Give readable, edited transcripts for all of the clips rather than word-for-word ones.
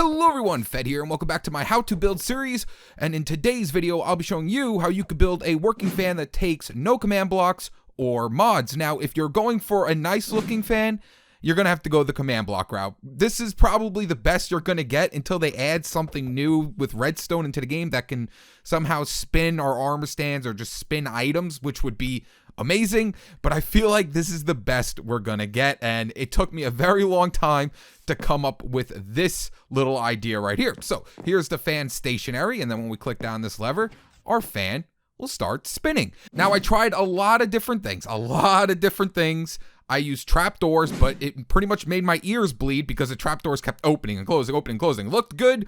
Hello everyone, Fed here, and welcome back to my How to Build series. And in today's video, I'll be showing you how you could build a working fan that takes no command blocks or mods. Now, if you're going for a nice looking fan, you're going to have to go the command block route. This is probably the best you're going to get until they add something new with Redstone into the game that can somehow spin our armor stands or just spin items, which would be amazing. But I feel like this is the best we're going to get, and it took me a very long time to come up with this little idea right here. So here's the fan stationary, and then when we click down this lever, our fan will start spinning. Now, I tried a lot of different things. I used trapdoors, but it pretty much made my ears bleed because the trapdoors kept opening and closing, opening and closing. It looked good,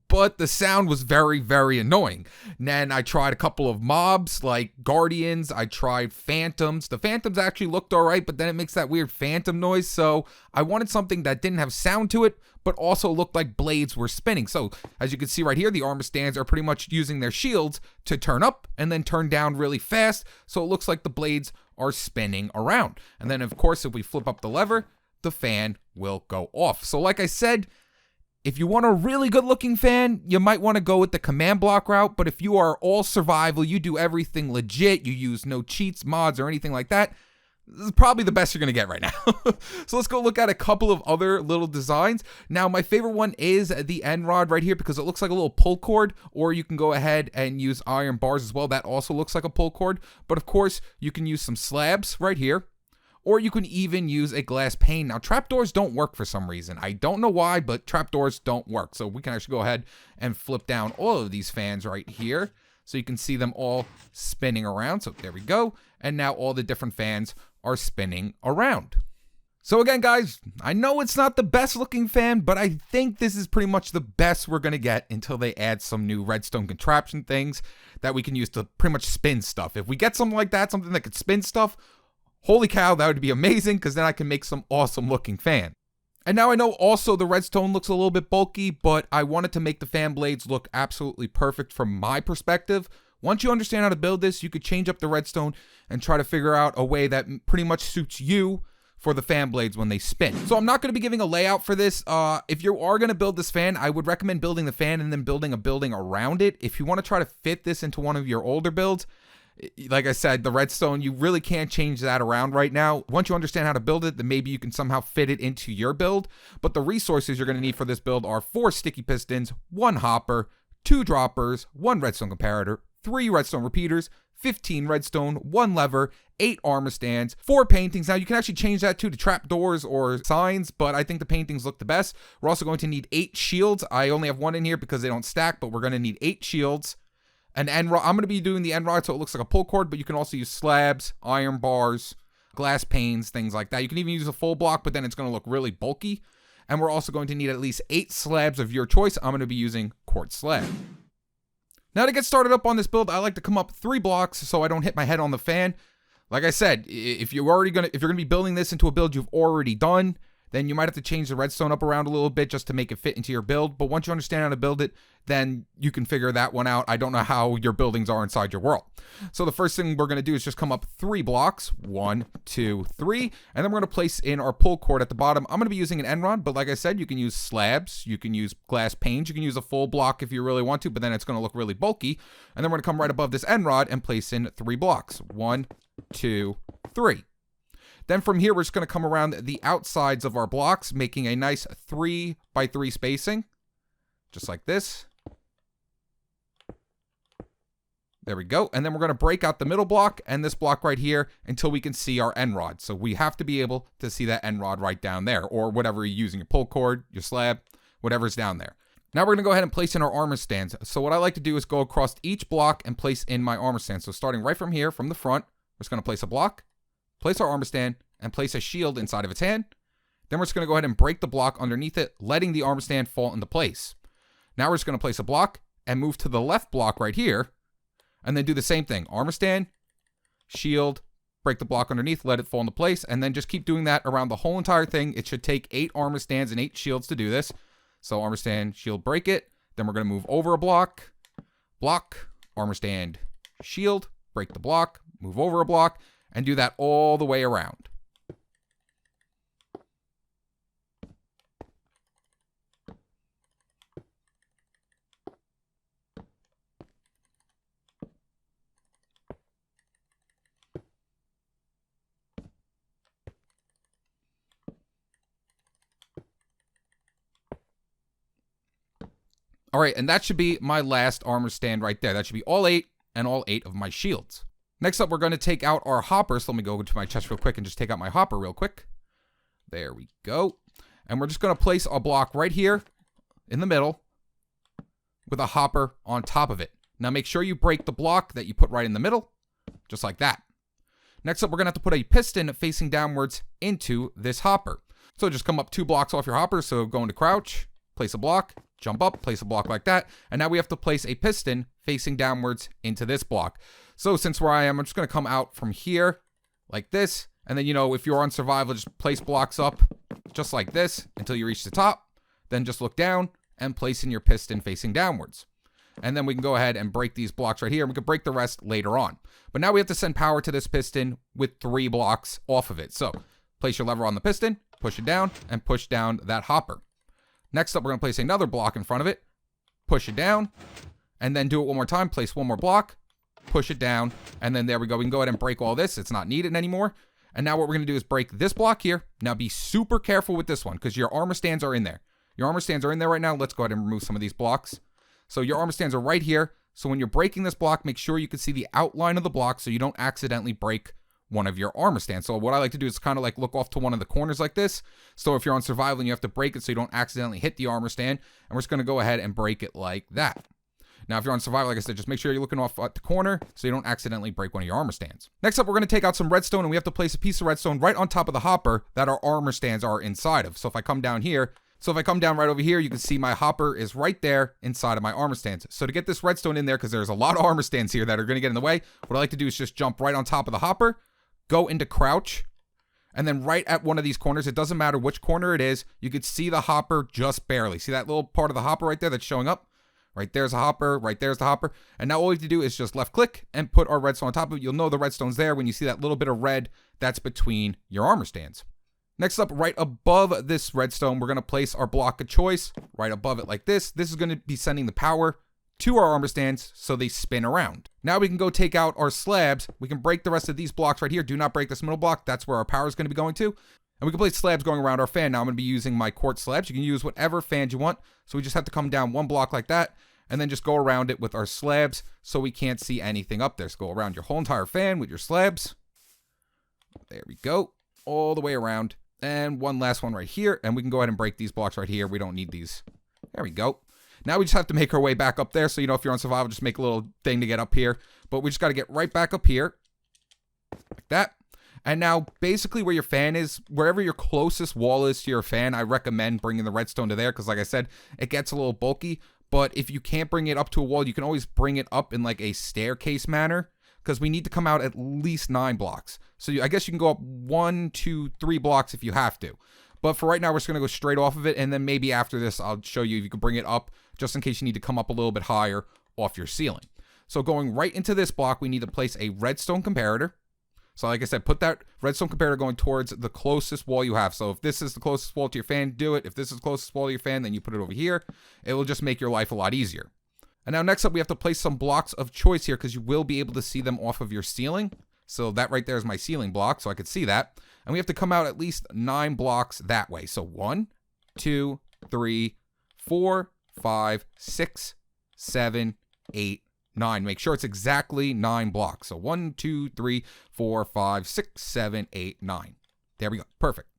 but the sound was very, very annoying. And then I tried a couple of mobs like guardians. I tried phantoms. The phantoms actually looked all right, but then it makes that weird phantom noise. So I wanted something that didn't have sound to it, but also looked like blades were spinning. So as you can see right here, the armor stands are pretty much using their shields to turn up and then turn down really fast. So it looks like the blades are spinning around. And then of course, if we flip up the lever, the fan will go off. So like I said, if you want a really good looking fan, you might want to go with the command block route. But if you are all survival, you do everything legit, you use no cheats, mods, or anything like that, this is probably the best you're going to get right now. So let's go look at a couple of other little designs. Now, my favorite one is the end rod right here because it looks like a little pull cord, or you can go ahead and use iron bars as well. That also looks like a pull cord. But of course, you can use some slabs right here, or you can even use a glass pane. Now, trapdoors don't work for some reason. I don't know why, but trapdoors don't work. So we can actually go ahead and flip down all of these fans right here, so you can see them all spinning around. So there we go. And now all the different fans are spinning around. So again, guys, I know it's not the best looking fan, but I think this is pretty much the best we're going to get until they add some new redstone contraption things that we can use to pretty much spin stuff. If we get something like that, something that could spin stuff, holy cow, that would be amazing, because then I can make some awesome looking fan. And now I know also the redstone looks a little bit bulky, but I wanted to make the fan blades look absolutely perfect from my perspective. Once you understand how to build this, you could change up the redstone and try to figure out a way that pretty much suits you for the fan blades when they spin. So I'm not going to be giving a layout for this. If you are going to build this fan, I would recommend building the fan and then building a building around it. If you want to try to fit this into one of your older builds, like I said, the redstone, you really can't change that around right now. Once you understand how to build it, then maybe you can somehow fit it into your build. But the resources you're going to need for this build are 4 sticky pistons, 1 hopper, 2 droppers, 1 redstone comparator, 3 redstone repeaters, 15 redstone, 1 lever, 8 armor stands, 4 paintings. Now you can actually change that to trapdoors or signs, but I think the paintings look the best. We're also going to need 8 shields. I only have 1 in here because they don't stack, but we're going to need 8 shields. An end rod. I'm going to be doing the end rod so it looks like a pull cord, but you can also use slabs, iron bars, glass panes, things like that. You can even use a full block, but then it's going to look really bulky. And we're also going to need at least 8 slabs of your choice. I'm going to be using quartz slab. Now to get started up on this build, I like to come up 3 blocks so I don't hit my head on the fan. Like I said, if you're going to be building this into a build you've already done, then you might have to change the redstone up around a little bit just to make it fit into your build. But once you understand how to build it, then you can figure that one out. I don't know how your buildings are inside your world. So the first thing we're going to do is just come up 3 blocks, 1, 2, 3, and then we're going to place in our pull cord at the bottom. I'm going to be using an end rod, but like I said, you can use slabs, you can use glass panes, you can use a full block if you really want to, but then it's going to look really bulky. And then we're going to come right above this end rod and place in 3 blocks, 1, 2, 3. Then from here, we're just going to come around the outsides of our blocks, making a nice 3 by 3 spacing, just like this. There we go. And then we're going to break out the middle block and this block right here until we can see our end rod. So we have to be able to see that end rod right down there, or whatever you're using, your pull cord, your slab, whatever's down there. Now we're going to go ahead and place in our armor stands. So what I like to do is go across each block and place in my armor stand. So starting right from here, from the front, we're just going to place a block, place our armor stand, and place a shield inside of its hand. Then we're just going to go ahead and break the block underneath it, letting the armor stand fall into place. Now we're just going to place a block and move to the left block right here, and then do the same thing. Armor stand, shield, break the block underneath, let it fall into place, and then just keep doing that around the whole entire thing. It should take 8 armor stands and 8 shields to do this. So armor stand, shield, break it. Then we're going to move over a block, armor stand, shield, break the block, move over a block, and do that all the way around. All right, and that should be my last armor stand right there. That should be all 8 and all 8 of my shields. Next up, we're going to take out our hopper. So let me go to my chest real quick and just take out my hopper real quick. There we go. And we're just going to place a block right here in the middle with a hopper on top of it. Now make sure you break the block that you put right in the middle, just like that. Next up, we're going to have to put a piston facing downwards into this hopper. So just come up 2 blocks off your hopper. So go into crouch, place a block, jump up, place a block like that. And now we have to place a piston facing downwards into this block. So since where I am, I'm just going to come out from here like this. And then, you know, if you're on survival, just place blocks up just like this until you reach the top. Then just look down and place in your piston facing downwards. And then we can go ahead and break these blocks right here. And we can break the rest later on. But now we have to send power to this piston with 3 blocks off of it. So place your lever on the piston, push it down, and push down that hopper. Next up, we're going to place another block in front of it, push it down, and then do it one more time. Place 1 more block, push it down, and then there we go. We can go ahead and break all this. It's not needed anymore. And now what we're going to do is break this block here. Now be super careful with this one because your armor stands are in there. Your armor stands are in there right now. Let's go ahead and remove some of these blocks. So your armor stands are right here. So when you're breaking this block, make sure you can see the outline of the block so you don't accidentally break one of your armor stands. So what I like to do is kind of like look off to one of the corners like this. So if you're on survival and you have to break it so you don't accidentally hit the armor stand, and we're just going to go ahead and break it like that. Now, if you're on survival, like I said, just make sure you're looking off at the corner so you don't accidentally break one of your armor stands. Next up, we're going to take out some redstone, and we have to place a piece of redstone right on top of the hopper that our armor stands are inside of. So if I come down right over here, you can see my hopper is right there inside of my armor stands. So to get this redstone in there, because there's a lot of armor stands here that are going to get in the way, what I like to do is just jump right on top of the hopper, go into crouch, and then right at one of these corners, it doesn't matter which corner it is, you could see the hopper just barely. See that little part of the hopper right there that's showing up? Right there's a hopper, right there's the hopper. And now all we have to do is just left click and put our redstone on top of it. You'll know the redstone's there when you see that little bit of red that's between your armor stands. Next up, right above this redstone, we're going to place our block of choice right above it like this. This is going to be sending the power to our armor stands so they spin around. Now we can go take out our slabs. We can break the rest of these blocks right here. Do not break this middle block. That's where our power is going to be going to. And we can place slabs going around our fan. Now I'm going to be using my quartz slabs. You can use whatever fans you want. So we just have to come down 1 block like that and then just go around it with our slabs so we can't see anything up there. So go around your whole entire fan with your slabs. There we go. All the way around. And one last one right here. And we can go ahead and break these blocks right here. We don't need these. There we go. Now we just have to make our way back up there. So, you know, if you're on survival, just make a little thing to get up here. But we just got to get right back up here. Like that. And now, basically where your fan is, wherever your closest wall is to your fan, I recommend bringing the redstone to there. Because like I said, it gets a little bulky. But if you can't bring it up to a wall, you can always bring it up in like a staircase manner. Because we need to come out at least 9 blocks. So I guess you can go up 1, 2, 3 blocks if you have to. But for right now, we're just going to go straight off of it. And then maybe after this, I'll show you if you can bring it up just in case you need to come up a little bit higher off your ceiling. So going right into this block, we need to place a redstone comparator. So like I said, put that redstone comparator going towards the closest wall you have. So if this is the closest wall to your fan, do it. If this is the closest wall to your fan, then you put it over here. It will just make your life a lot easier. And now next up, we have to place some blocks of choice here because you will be able to see them off of your ceiling. So that right there is my ceiling block, so I could see that. And we have to come out at least 9 blocks that way. So 1, 2, 3, 4, 5, 6, 7, 8, 9. Make sure it's exactly 9 blocks. So 1, 2, 3, 4, 5, 6, 7, 8, 9. There we go. Perfect.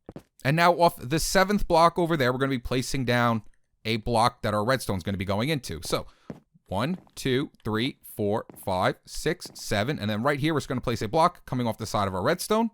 And now off the 7th block over there, we're going to be placing down a block that our redstone is going to be going into. So 1, 2, 3, 4, 5, 6, 7. And then right here, we're just going to place a block coming off the side of our redstone.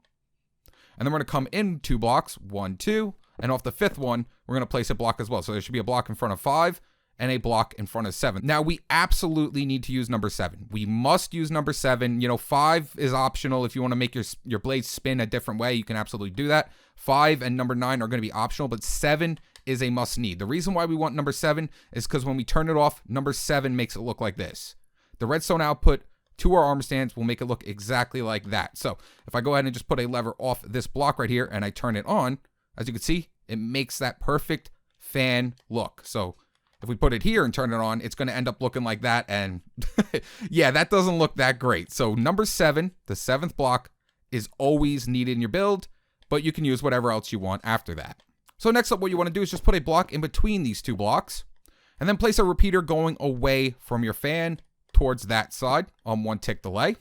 And then we're going to come in 2 blocks, 1, 2. And off the 5th one, we're going to place a block as well. So there should be a block in front of 5 and a block in front of 7. Now, we absolutely need to use number 7. We must use number 7. You know, 5 is optional. If you want to make your blades spin a different way, you can absolutely do that. 5 and number 9 are going to be optional, but 7 is a must need. The reason why we want number 7 is because when we turn it off, number 7 makes it look like this. The redstone output to our armor stands will make it look exactly like that. So if I go ahead and just put a lever off this block right here and I turn it on, as you can see, it makes that perfect fan look. So if we put it here and turn it on, it's going to end up looking like that. And yeah, that doesn't look that great. So number 7, the 7th block, is always needed in your build, but you can use whatever else you want after that. So next up, what you want to do is just put a block in between these 2 blocks. And then place a repeater going away from your fan towards that side on 1 tick delay.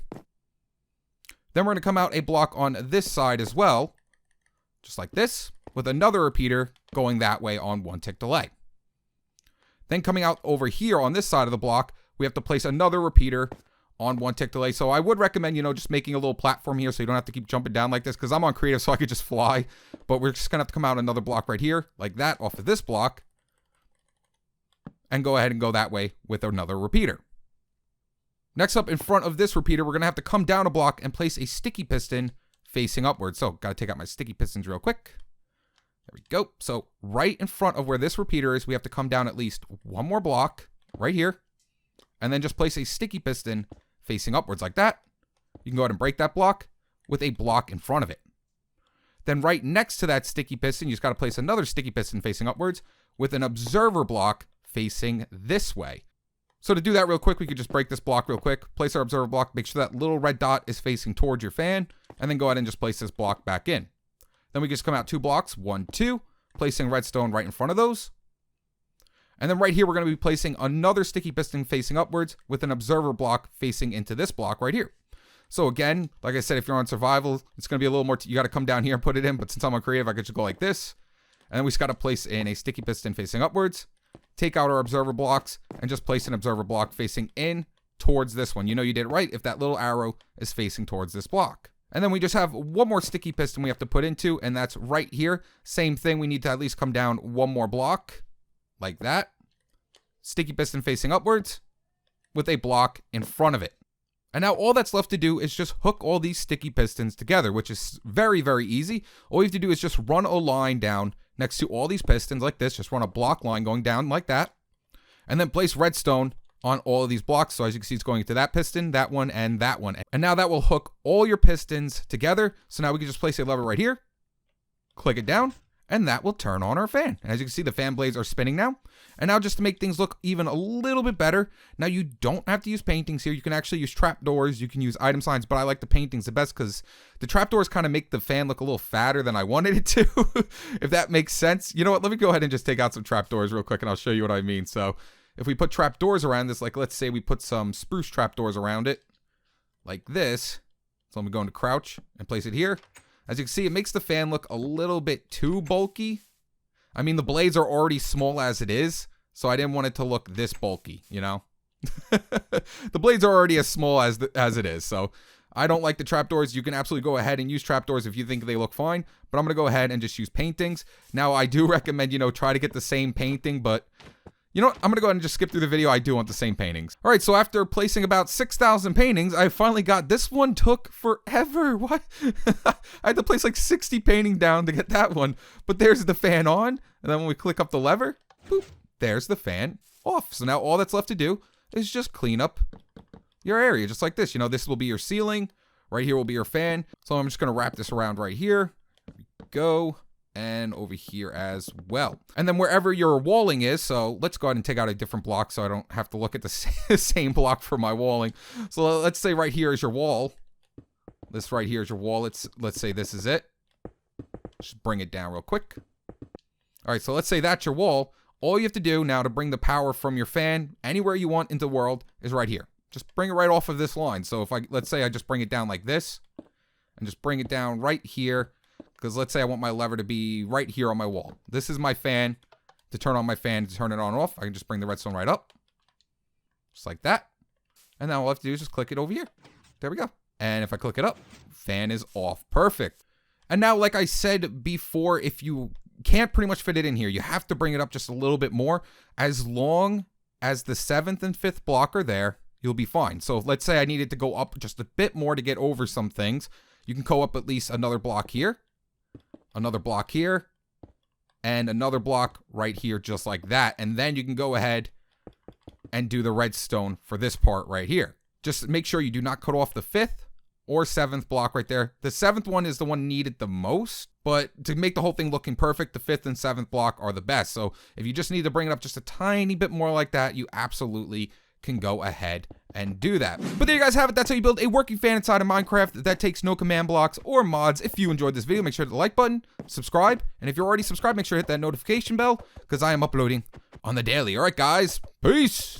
Then we're going to come out a block on this side as well, just like this, with another repeater going that way on 1 tick delay. Then coming out over here on this side of the block, we have to place another repeater on 1 tick delay. So I would recommend, just making a little platform here so you don't have to keep jumping down like this, because I'm on creative so I could just fly. But we're just going to have to come out another block right here, like that, off of this block, and go ahead and go that way with another repeater. Next up, in front of this repeater, we're going to have to come down a block and place a sticky piston facing upwards. So, got to take out my sticky pistons real quick. There we go. So, right in front of where this repeater is, we have to come down at least one more block right here, and then just place a sticky piston facing upwards like that. You can go ahead and break that block with a block in front of it. Then right next to that sticky piston, you just got to place another sticky piston facing upwards with an observer block facing this way. So to do that real quick, we could just break this block real quick, place our observer block, make sure that little red dot is facing towards your fan, and then go ahead and just place this block back in. Then we just come out 2 blocks, 1, 2, placing redstone right in front of those. And then right here, we're going to be placing another sticky piston facing upwards with an observer block facing into this block right here. So again, like I said, if you're on survival, it's going to be a little more, you got to come down here and put it in, but since I'm on creative, I could just go like this. And then we just got to place in a sticky piston facing upwards, take out our observer blocks, and just place an observer block facing in towards this one. You know you did it right if that little arrow is facing towards this block. And then we just have one more sticky piston we have to put into, and that's right here. Same thing, we need to at least come down one more block, like that. Sticky piston facing upwards, with a block in front of it. And now all that's left to do is just hook all these sticky pistons together, which is very, very easy. All you have to do is just run a line down next to all these pistons like this. Just run a block line going down like that. And then place redstone on all of these blocks. So as you can see, it's going into that piston, that one, and that one. And now that will hook all your pistons together. So now we can just place a lever right here, click it down, and that will turn on our fan. And as you can see, the fan blades are spinning now. And now just to make things look even a little bit better, now you don't have to use paintings here. You can actually use trapdoors, you can use item signs, but I like the paintings the best because the trapdoors kind of make the fan look a little fatter than I wanted it to, if that makes sense. You know what, let me go ahead and just take out some trapdoors real quick and I'll show you what I mean. So if we put trapdoors around this, like let's say we put some spruce trapdoors around it, like this. So I'm going to crouch and place it here. As you can see, it makes the fan look a little bit too bulky. I mean, the blades are already small as it is, so I didn't want it to look this bulky, you know? The blades are already as small as it is, so I don't like the trapdoors. You can absolutely go ahead and use trapdoors if you think they look fine, but I'm going to go ahead and just use paintings. Now, I do recommend, try to get the same painting, but you know what? I'm going to go ahead and just skip through the video. I do want the same paintings. All right, so after placing about 6,000 paintings, I finally got this one. Took forever. What? I had to place like 60 paintings down to get that one. But there's the fan on. And then when we click up the lever, boop, there's the fan off. So now all that's left to do is just clean up your area just like this. This will be your ceiling. Right here will be your fan. So I'm just going to wrap this around right here. There we go. And over here as well. And then wherever your walling is, so let's go ahead and take out a different block so I don't have to look at the same block for my walling. So let's say right here is your wall. This right here is your wall. Let's say this is it. Just bring it down real quick. All right, so let's say that's your wall. All you have to do now to bring the power from your fan anywhere you want into the world is right here. Just bring it right off of this line. So if let's say I just bring it down like this and just bring it down right here. Because let's say I want my lever to be right here on my wall. This is my fan. To turn on my fan, to turn it on and off, I can just bring the redstone right up. Just like that. And now all I have to do is just click it over here. There we go. And if I click it up, fan is off. Perfect. And now, like I said before, if you can't pretty much fit it in here, you have to bring it up just a little bit more. As long as the 7th and 5th block are there, you'll be fine. So let's say I needed to go up just a bit more to get over some things. You can go up at least another block here. Another block here, and another block right here, just like that. And then you can go ahead and do the redstone for this part right here. Just make sure you do not cut off the 5th or 7th block right there. The 7th one is the one needed the most, but to make the whole thing looking perfect, the 5th and 7th block are the best. So if you just need to bring it up just a tiny bit more like that, you absolutely can go ahead and do that. But there you guys have it. That's how you build a working fan inside of Minecraft that takes no command blocks or mods. If you enjoyed this video, make sure to hit the like button, subscribe, and if you're already subscribed, make sure to hit that notification bell because I am uploading on the daily. All right, guys. Peace.